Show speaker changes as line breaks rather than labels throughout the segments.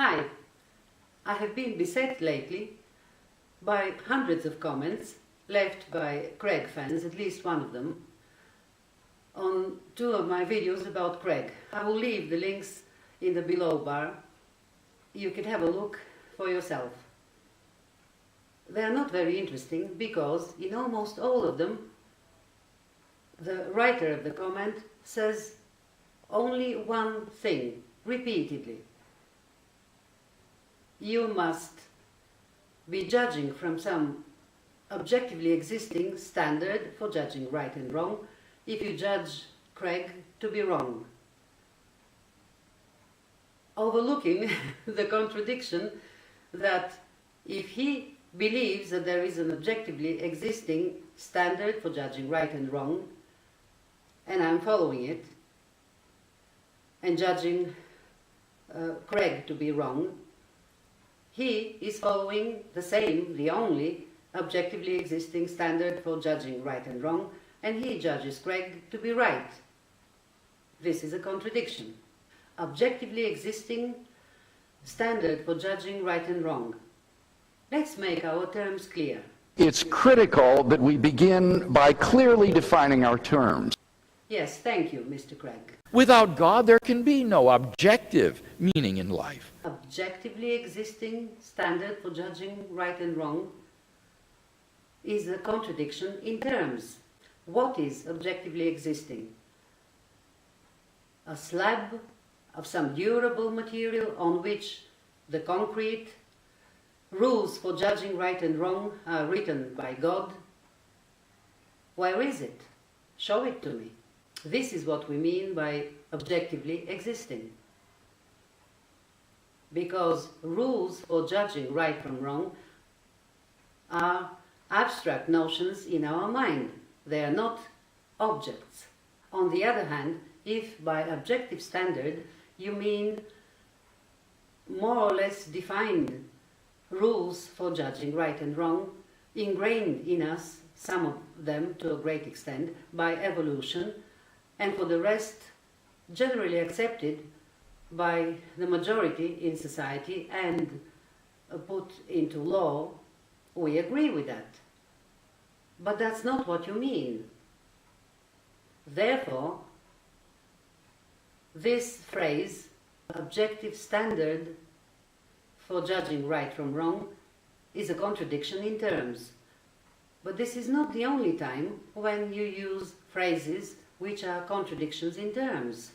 Hi, I have been beset lately by hundreds of comments left by Craig fans, at least one of them, on two of my videos about Craig. I will leave the links in the below bar. You can have a look for yourself. They are not very interesting because in almost all of them the writer of the comment says only one thing repeatedly. You must be judging from some objectively existing standard for judging right and wrong if you judge Craig to be wrong, overlooking the contradiction that if he believes that there is an objectively existing standard for judging right and wrong, and I'm following it, and judging Craig to be wrong, he is following the only objectively existing standard for judging right and wrong, and he judges Craig to be right. This is a contradiction. Objectively existing standard for judging right and wrong. Let's make our terms clear.
It's critical that we begin by clearly defining our terms.
Yes, thank you, Mr. Craig.
Without God, there can be no objective meaning in life.
Objectively existing standard for judging right and wrong is a contradiction in terms. What is objectively existing? A slab of some durable material on which the concrete rules for judging right and wrong are written by God? Where is it? Show it to me. This is what we mean by objectively existing. Because rules for judging right from wrong are abstract notions in our mind. They are not objects. On the other hand, if by objective standard you mean more or less defined rules for judging right and wrong, ingrained in us, some of them to a great extent, by evolution, and for the rest generally accepted by the majority in society and put into law, we agree with that. But that's not what you mean. Therefore, this phrase, objective standard for judging right from wrong, is a contradiction in terms. But this is not the only time when you use phrases which are contradictions in terms.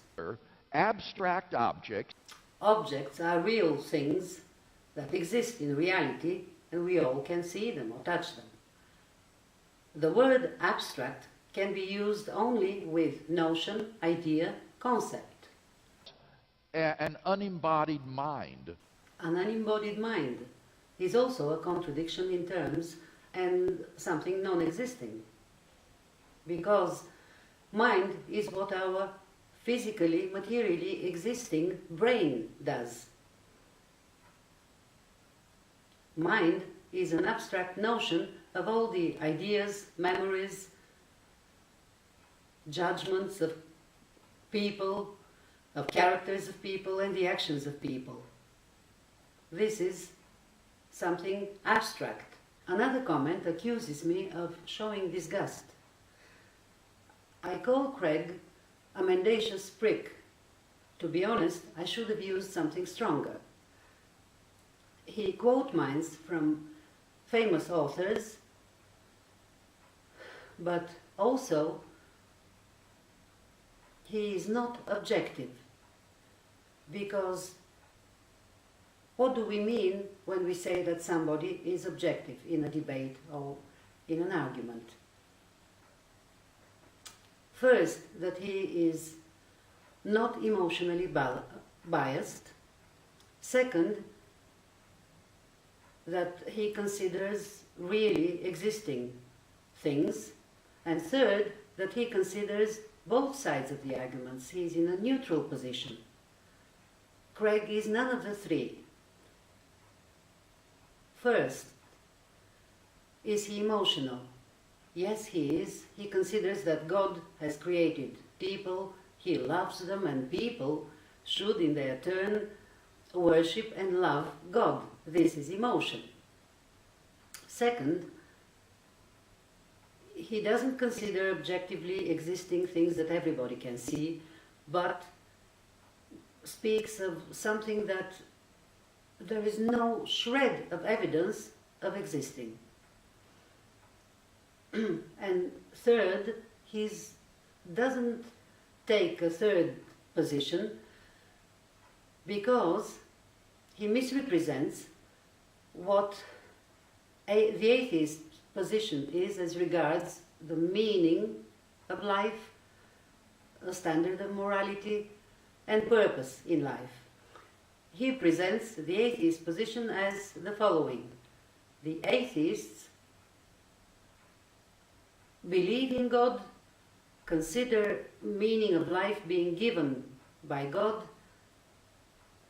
Abstract objects.
Objects are real things that exist in reality, and we all can see them or touch them. The word abstract can be used only with notion, idea, concept.
An unembodied mind.
An unembodied mind is also a contradiction in terms and something non-existing. Because mind is what our physically, materially existing brain does. Mind is an abstract notion of all the ideas, memories, judgments of people, of characters of people, and the actions of people. This is something abstract. Another comment accuses me of showing disgust. I call Craig a mendacious prick. To be honest, I should have used something stronger. He quote mines from famous authors, but also he is not objective. Because what do we mean when we say that somebody is objective in a debate or in an argument? First, that he is not emotionally biased. Second, that he considers really existing things. And third, that he considers both sides of the arguments. He is in a neutral position. Craig is none of the three. First, is he emotional? Yes, he is. He considers that God has created people, he loves them, and people should in their turn worship and love God. This is emotion. Second, he doesn't consider objectively existing things that everybody can see, but speaks of something that there is no shred of evidence of existing. And third, he doesn't take a third position because he misrepresents what the atheist position is as regards the meaning of life, a standard of morality, and purpose in life. He presents the atheist position as the following: the atheists believe in God, consider meaning of life being given by God,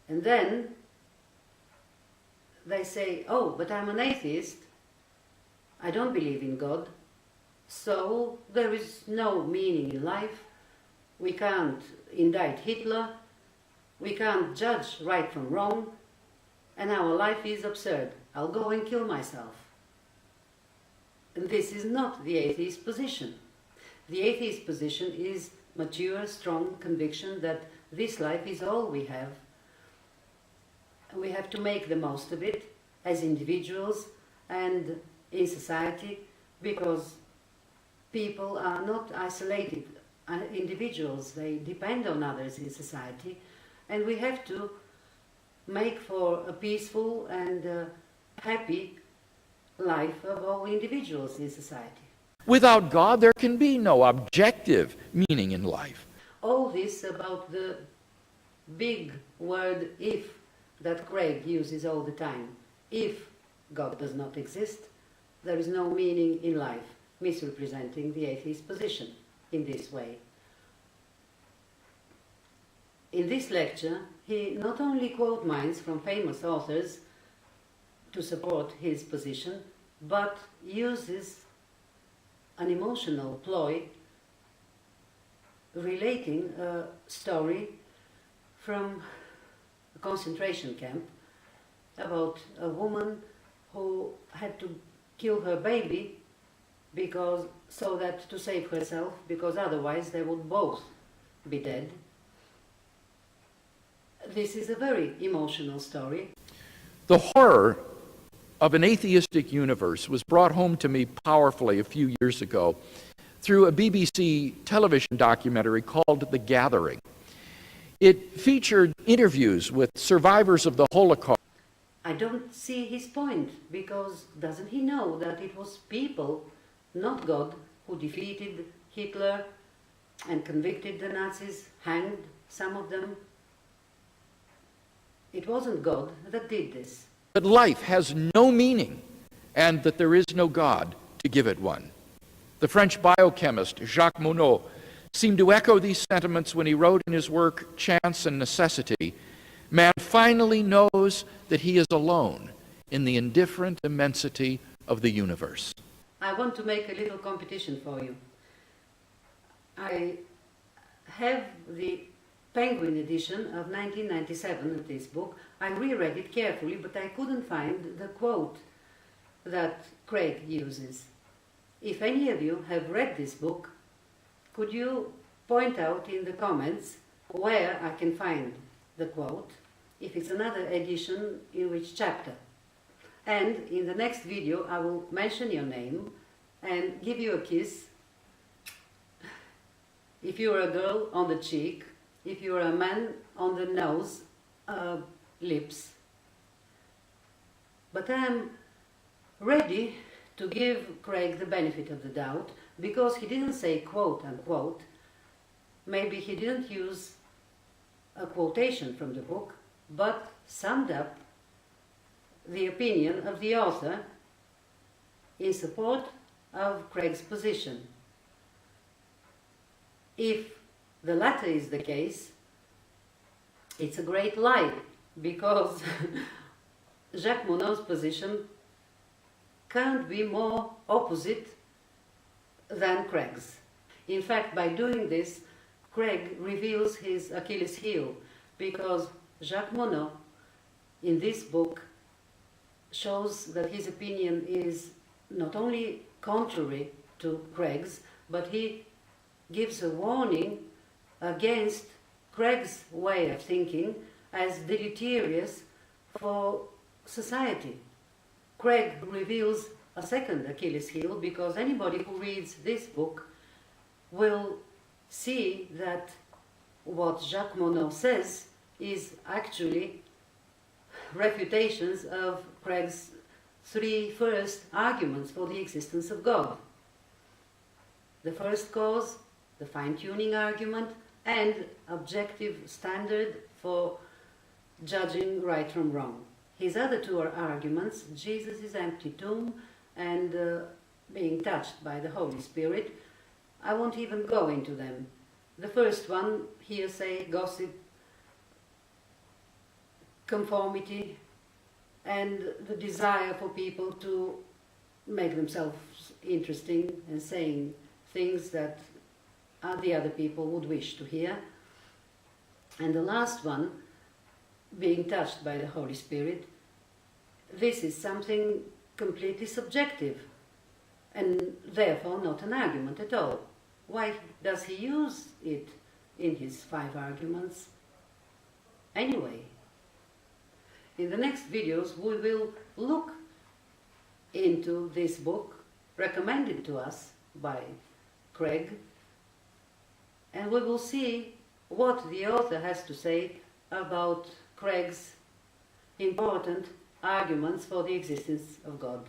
and then they say, oh, but I'm an atheist, I don't believe in God, so there is no meaning in life, we can't indict Hitler, we can't judge right from wrong, and our life is absurd. I'll go and kill myself. And this is not the atheist position. The atheist position is mature, strong conviction that this life is all we have. We have to make the most of it as individuals and in society, because people are not isolated individuals, they depend on others in society, and we have to make for a peaceful and happy life of all individuals in society.
Without God, there can be no objective meaning in life.
All this about the big word if that Craig uses all the time. If God does not exist, there is no meaning in life, misrepresenting the atheist position in this way. In this lecture, he not only quotes minds from famous authors to support his position, but uses an emotional ploy relating a story from a concentration camp about a woman who had to kill her baby to save herself, because otherwise they would both be dead. This is a very emotional story.
The horror of an atheistic universe was brought home to me powerfully a few years ago through a BBC television documentary called The Gathering. It featured interviews with survivors of the Holocaust.
I don't see his point, because doesn't he know that it was people, not God, who defeated Hitler and convicted the Nazis, hanged some of them? It wasn't God that did this.
That life has no meaning and that there is no God to give it one. The French biochemist Jacques Monod seemed to echo these sentiments when he wrote in his work Chance and Necessity, man finally knows that he is alone in the indifferent immensity of the universe.
I want to make a little competition for you. I have the Penguin edition of 1997 of this book. I reread it carefully, but I couldn't find the quote that Craig uses. If any of you have read this book, could you point out in the comments where I can find the quote, if it's another edition, in which chapter? And in the next video I will mention your name and give you a kiss. If you're a girl, on the cheek. If you're a man, on the nose, lips. But I'm ready to give Craig the benefit of the doubt, because he didn't say quote unquote. Maybe he didn't use a quotation from the book, but summed up the opinion of the author in support of Craig's position. If the latter is the case, it's a great lie, because Jacques Monod's position can't be more opposite than Craig's. In fact, by doing this, Craig reveals his Achilles heel, because Jacques Monod in this book shows that his opinion is not only contrary to Craig's, but he gives a warning against Craig's way of thinking as deleterious for society. Craig reveals a second Achilles heel, because anybody who reads this book will see that what Jacques Monod says is actually refutations of Craig's three first arguments for the existence of God. The first cause, the fine-tuning argument, and objective standard for judging right from wrong. His other two arguments, Jesus' empty tomb and being touched by the Holy Spirit, I won't even go into them. The first one, hearsay, gossip, conformity, and the desire for people to make themselves interesting and saying things that the other people would wish to hear. And the last one, being touched by the Holy Spirit, this is something completely subjective and therefore not an argument at all. Why does he use it in his 5 arguments anyway? In the next videos we will look into this book recommended to us by Craig, and we will see what the author has to say about Craig's important arguments for the existence of God.